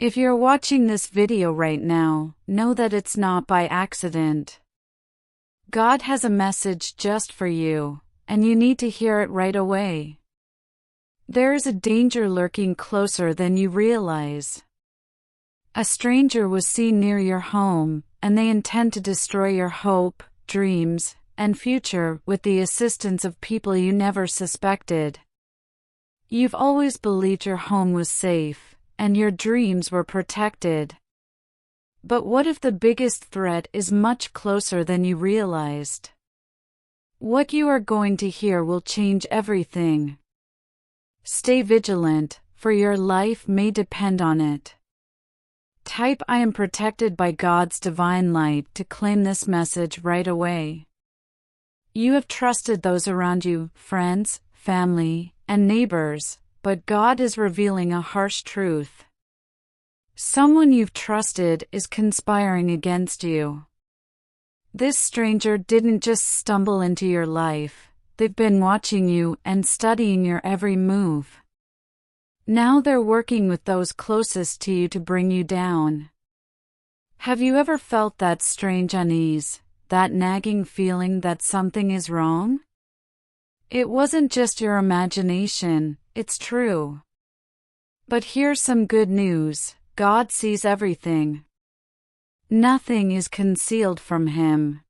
If you're watching this video right now, know that it's not by accident. God has a message just for you, and you need to hear it right away. There is a danger lurking closer than you realize. A stranger was seen near your home, and they intend to destroy your hope, dreams, and future with the assistance of people you never suspected. You've always believed your home was safe, and your dreams were protected. But what if the biggest threat is much closer than you realized? What you are going to hear will change everything. Stay vigilant, for your life may depend on it. Type "I am protected by God's divine light" to claim this message right away. You have trusted those around you, friends, family, and neighbors, but God is revealing a harsh truth. Someone you've trusted is conspiring against you. This stranger didn't just stumble into your life, they've been watching you and studying your every move. Now they're working with those closest to you to bring you down. Have you ever felt that strange unease, that nagging feeling that something is wrong? It wasn't just your imagination, it's true. But here's some good news: God sees everything. Nothing is concealed from Him.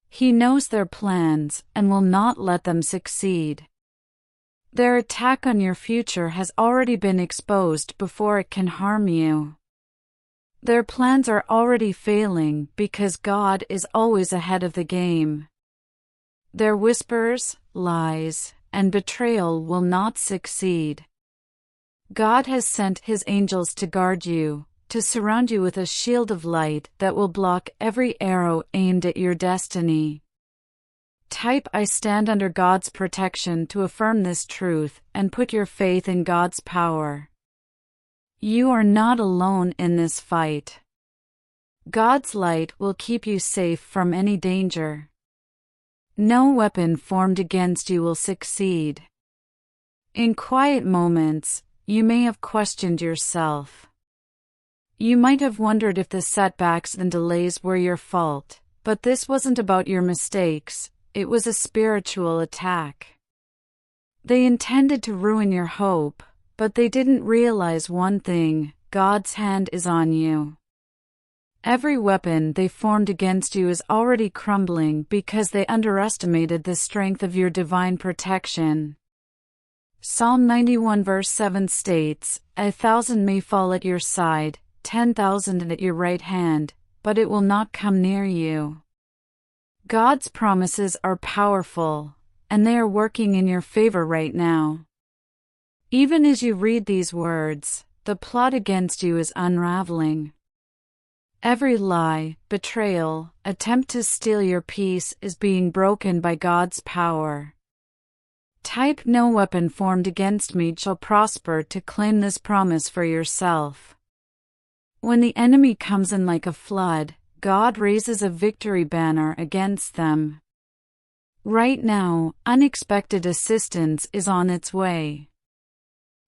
He knows their plans and will not let them succeed. Their attack on your future has already been exposed before it can harm you. Their plans are already failing because God is always ahead of the game. Their whispers, lies, and betrayal will not succeed. God has sent His angels to guard you, to surround you with a shield of light that will block every arrow aimed at your destiny. Type "I stand under God's protection" to affirm this truth and put your faith in God's power. You are not alone in this fight. God's light will keep you safe from any danger. No weapon formed against you will succeed. In quiet moments, you may have questioned yourself. You might have wondered if the setbacks and delays were your fault, but this wasn't about your mistakes, it was a spiritual attack. They intended to ruin your hope, but they didn't realize one thing: God's hand is on you. Every weapon they formed against you is already crumbling because they underestimated the strength of your divine protection. Psalm 91 verse 7 states, "1,000 may fall at your side, 10,000 at your right hand, but it will not come near you." God's promises are powerful, and they are working in your favor right now. Even as you read these words, the plot against you is unraveling. Every lie, betrayal, attempt to steal your peace is being broken by God's power. Type "No weapon formed against me shall prosper" to claim this promise for yourself. When the enemy comes in like a flood, God raises a victory banner against them. Right now, unexpected assistance is on its way.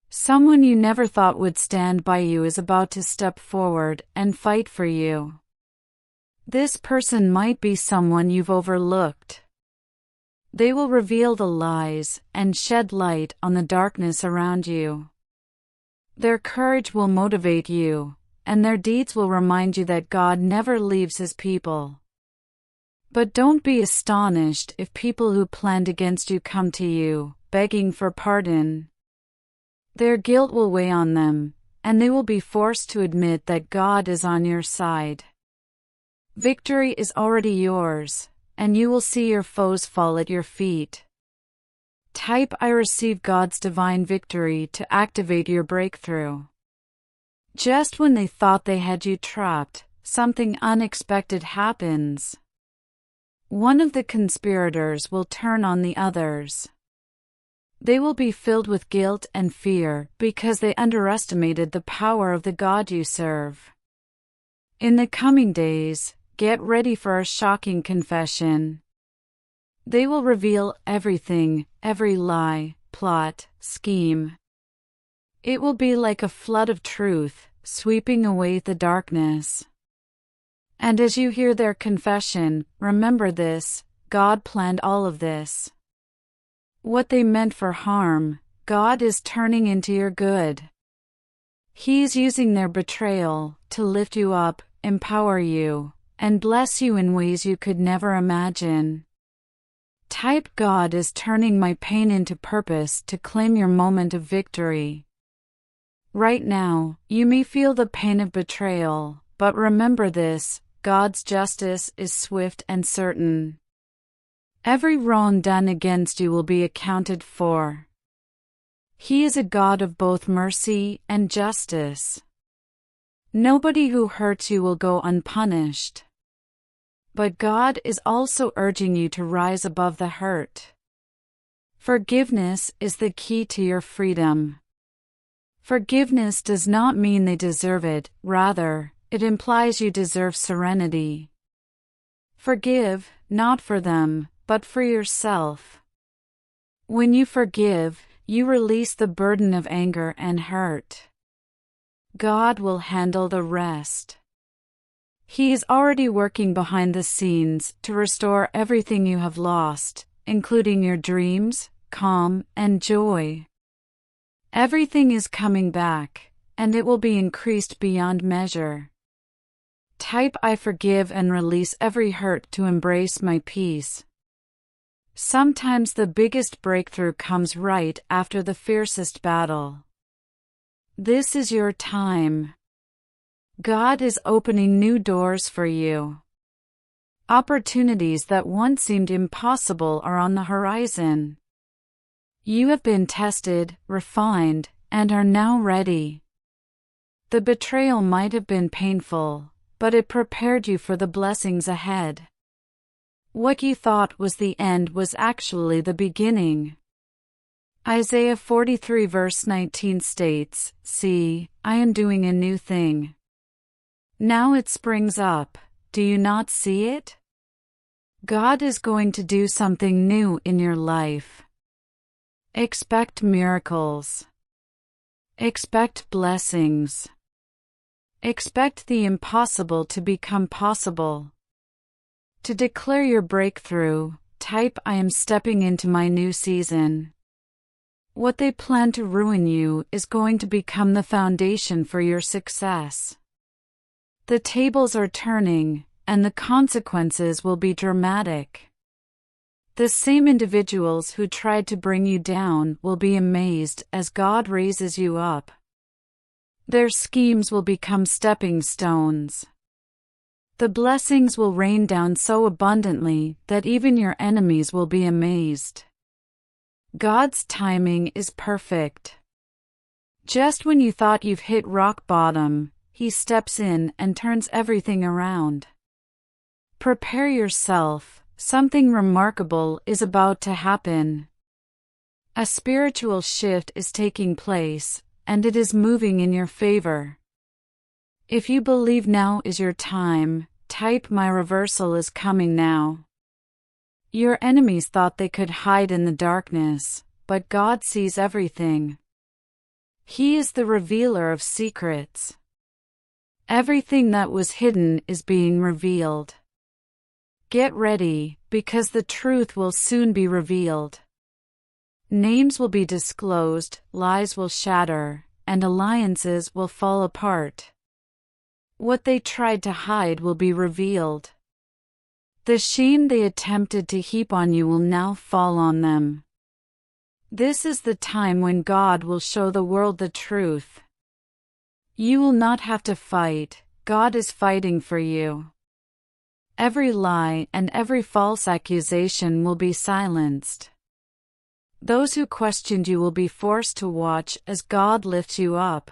Someone you never thought would stand by you is about to step forward and fight for you. This person might be someone you've overlooked. They will reveal the lies and shed light on the darkness around you. Their courage will motivate you, and their deeds will remind you that God never leaves His people. But don't be astonished if people who planned against you come to you, begging for pardon. Their guilt will weigh on them, and they will be forced to admit that God is on your side. Victory is already yours, and you will see your foes fall at your feet. Type "I receive God's divine victory" to activate your breakthrough. Just when they thought they had you trapped, something unexpected happens. One of the conspirators will turn on the others. They will be filled with guilt and fear because they underestimated the power of the God you serve. In the coming days, get ready for a shocking confession. They will reveal everything, every lie, plot, scheme. It will be like a flood of truth, sweeping away the darkness. And as you hear their confession, remember this: God planned all of this. What they meant for harm, God is turning into your good. He's using their betrayal to lift you up, empower you, and bless you in ways you could never imagine. Type: God is turning my pain into purpose to claim your moment of victory. Right now, you may feel the pain of betrayal, but remember this: God's justice is swift and certain. Every wrong done against you will be accounted for. He is a God of both mercy and justice. Nobody who hurts you will go unpunished. But God is also urging you to rise above the hurt. Forgiveness is the key to your freedom. Forgiveness does not mean they deserve it, rather, it implies you deserve serenity. Forgive, not for them, but for yourself. When you forgive, you release the burden of anger and hurt. God will handle the rest. He is already working behind the scenes to restore everything you have lost, including your dreams, calm, and joy. Everything is coming back, and it will be increased beyond measure. Type: I forgive and release every hurt to embrace my peace. Sometimes the biggest breakthrough comes right after the fiercest battle. This is your time. God is opening new doors for you. Opportunities that once seemed impossible are on the horizon. You have been tested, refined, and are now ready. The betrayal might have been painful, but it prepared you for the blessings ahead. What you thought was the end was actually the beginning. Isaiah 43 verse 19 states, "See, I am doing a new thing. Now it springs up, do you not see it?" God is going to do something new in your life. Expect miracles. Expect blessings. Expect the impossible to become possible. To declare your breakthrough, type: I am stepping into my new season. What they plan to ruin you is going to become the foundation for your success. The tables are turning, and the consequences will be dramatic. The same individuals who tried to bring you down will be amazed as God raises you up. Their schemes will become stepping stones. The blessings will rain down so abundantly that even your enemies will be amazed. God's timing is perfect. Just when you thought you've hit rock bottom, He steps in and turns everything around. Prepare yourself, something remarkable is about to happen. A spiritual shift is taking place, and it is moving in your favor. If you believe now is your time, type: My reversal is coming now. Your enemies thought they could hide in the darkness, but God sees everything. He is the revealer of secrets. Everything that was hidden is being revealed. Get ready, because the truth will soon be revealed. Names will be disclosed, lies will shatter, and alliances will fall apart. What they tried to hide will be revealed. The shame they attempted to heap on you will now fall on them. This is the time when God will show the world the truth. You will not have to fight, God is fighting for you. Every lie and every false accusation will be silenced. Those who questioned you will be forced to watch as God lifts you up.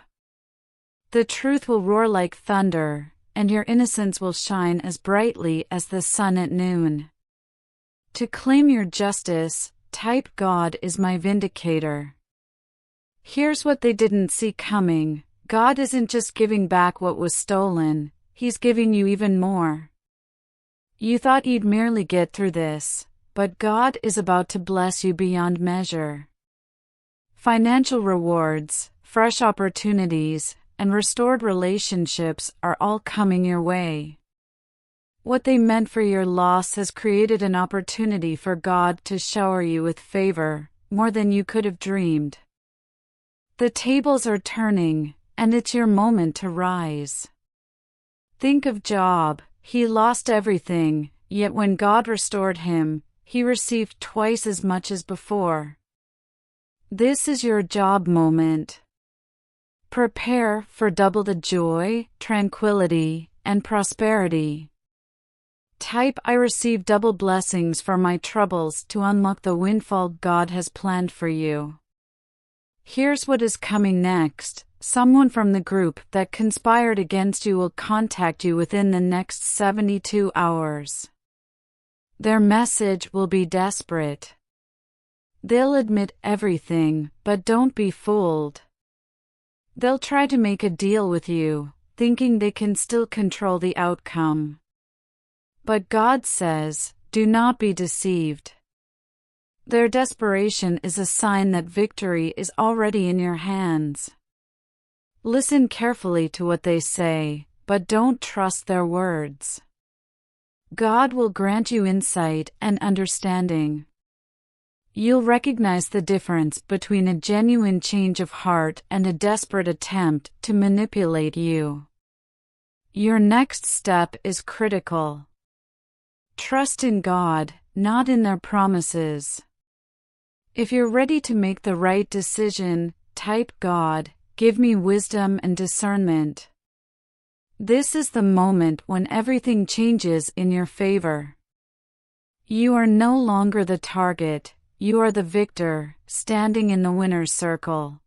The truth will roar like thunder, and your innocence will shine as brightly as the sun at noon. To claim your justice, type: God is my vindicator. Here's what they didn't see coming: God isn't just giving back what was stolen, He's giving you even more. You thought you'd merely get through this, but God is about to bless you beyond measure. Financial rewards, fresh opportunities, and restored relationships are all coming your way. What they meant for your loss has created an opportunity for God to shower you with favor, more than you could have dreamed. The tables are turning, and it's your moment to rise. Think of Job. He lost everything, yet when God restored him, he received twice as much as before. This is your Job moment. Prepare for double the joy, tranquility, and prosperity. Type "I receive double blessings for my troubles" to unlock the windfall God has planned for you. Here's what is coming next. Someone from the group that conspired against you will contact you within the next 72 hours. Their message will be desperate. They'll admit everything, but don't be fooled. They'll try to make a deal with you, thinking they can still control the outcome. But God says, do not be deceived. Their desperation is a sign that victory is already in your hands. Listen carefully to what they say, but don't trust their words. God will grant you insight and understanding. You'll recognize the difference between a genuine change of heart and a desperate attempt to manipulate you. Your next step is critical. Trust in God, not in their promises. If you're ready to make the right decision, type "God, give me wisdom and discernment." This is the moment when everything changes in your favor. You are no longer the target, you are the victor, standing in the winner's circle.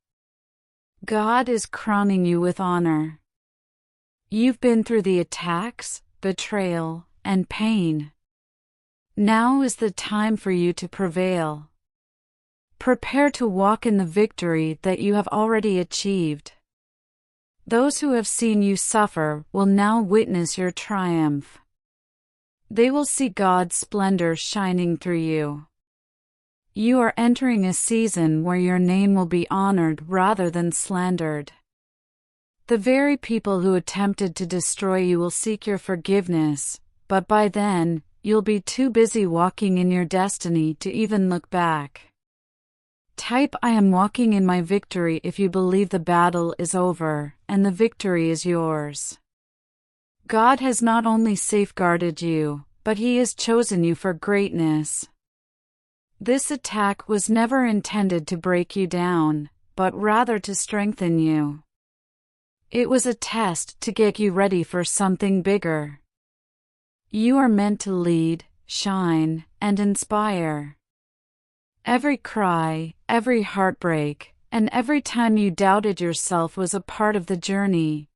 God is crowning you with honor. You've been through the attacks, betrayal, and pain. Now is the time for you to prevail. Prepare to walk in the victory that you have already achieved. Those who have seen you suffer will now witness your triumph. They will see God's splendor shining through you. You are entering a season where your name will be honored rather than slandered. The very people who attempted to destroy you will seek your forgiveness, but by then, you'll be too busy walking in your destiny to even look back. Type "I am walking in my victory" if you believe the battle is over, and the victory is yours. God has not only safeguarded you, but He has chosen you for greatness. This attack was never intended to break you down, but rather to strengthen you. It was a test to get you ready for something bigger. You are meant to lead, shine, and inspire. Every cry, every heartbreak, and every time you doubted yourself was a part of the journey.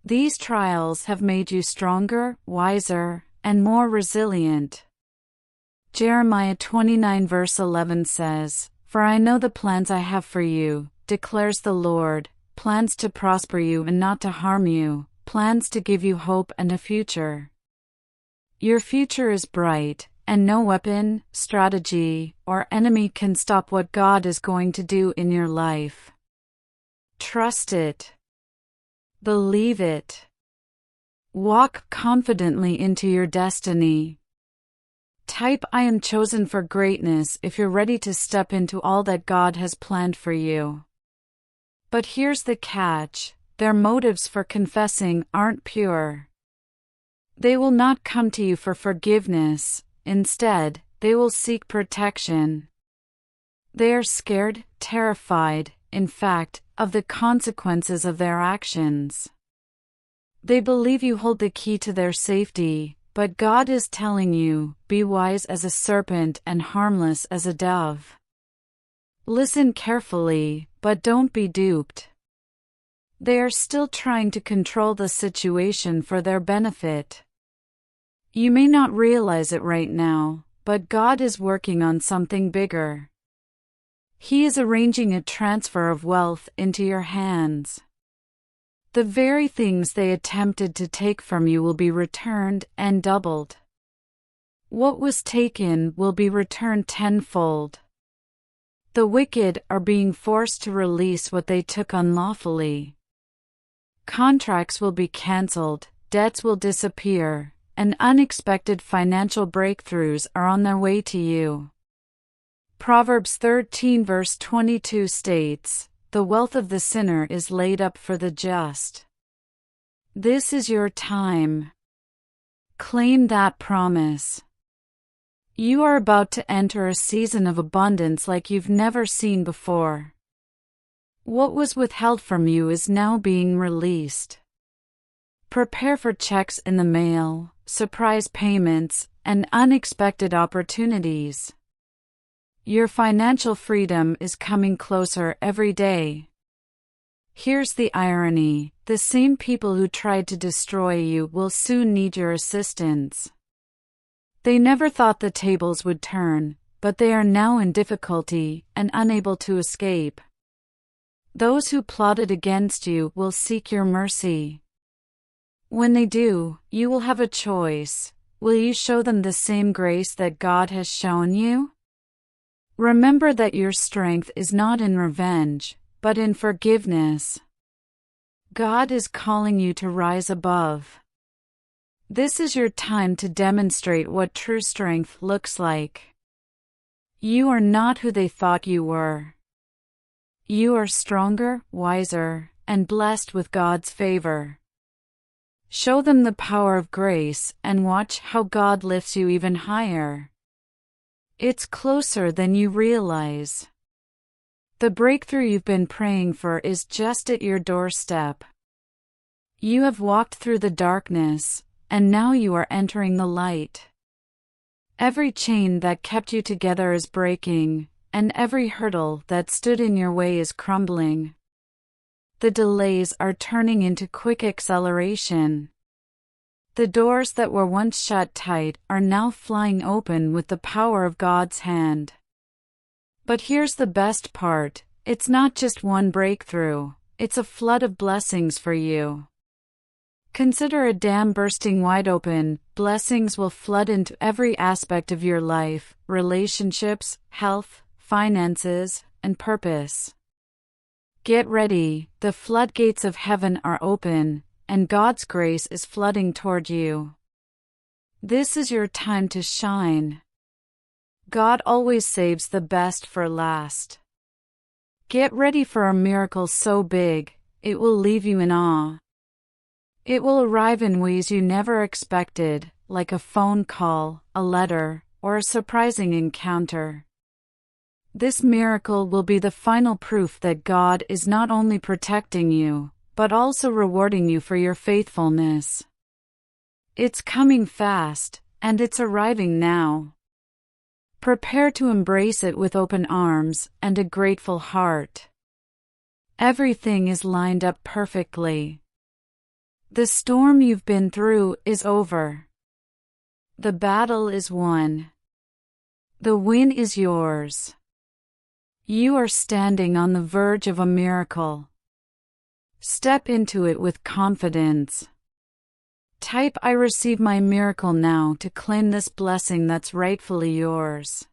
These trials have made you stronger, wiser, and more resilient. Jeremiah 29 verse 11 says, "For I know the plans I have for you, declares the Lord, plans to prosper you and not to harm you, plans to give you hope and a future." Your future is bright, and no weapon, strategy, or enemy can stop what God is going to do in your life. Trust it. Believe it. Walk confidently into your destiny. Type "I am chosen for greatness" if you're ready to step into all that God has planned for you. But here's the catch: their motives for confessing aren't pure. They will not come to you for forgiveness, instead, they will seek protection. They are scared, terrified, in fact, of the consequences of their actions. They believe you hold the key to their safety, but God is telling you, be wise as a serpent and harmless as a dove. Listen carefully, but don't be duped. They are still trying to control the situation for their benefit. You may not realize it right now, but God is working on something bigger. He is arranging a transfer of wealth into your hands. The very things they attempted to take from you will be returned and doubled. What was taken will be returned tenfold. The wicked are being forced to release what they took unlawfully. Contracts will be canceled, debts will disappear, and unexpected financial breakthroughs are on their way to you. Proverbs 13 verse 22 states, "The wealth of the sinner is laid up for the just." This is your time. Claim that promise. You are about to enter a season of abundance like you've never seen before. What was withheld from you is now being released. Prepare for checks in the mail, surprise payments, and unexpected opportunities. Your financial freedom is coming closer every day. Here's the irony: the same people who tried to destroy you will soon need your assistance. They never thought the tables would turn, but they are now in difficulty and unable to escape. Those who plotted against you will seek your mercy. When they do, you will have a choice. Will you show them the same grace that God has shown you? Remember that your strength is not in revenge, but in forgiveness. God is calling you to rise above. This is your time to demonstrate what true strength looks like. You are not who they thought you were. You are stronger, wiser, and blessed with God's favor. Show them the power of grace and watch how God lifts you even higher. It's closer than you realize. The breakthrough you've been praying for is just at your doorstep. You have walked through the darkness, and now you are entering the light. Every chain that kept you together is breaking, and every hurdle that stood in your way is crumbling. The delays are turning into quick acceleration. The doors that were once shut tight are now flying open with the power of God's hand. But here's the best part: it's not just one breakthrough, it's a flood of blessings for you. Consider a dam bursting wide open. Blessings will flood into every aspect of your life: relationships, health, finances, and purpose. Get ready, the floodgates of heaven are open, and God's grace is flooding toward you. This is your time to shine. God always saves the best for last. Get ready for a miracle so big, it will leave you in awe. It will arrive in ways you never expected, like a phone call, a letter, or a surprising encounter. This miracle will be the final proof that God is not only protecting you, but also rewarding you for your faithfulness. It's coming fast, and it's arriving now. Prepare to embrace it with open arms and a grateful heart. Everything is lined up perfectly. The storm you've been through is over. The battle is won. The win is yours. You are standing on the verge of a miracle. Step into it with confidence. Type "I receive my miracle now" to claim this blessing that's rightfully yours.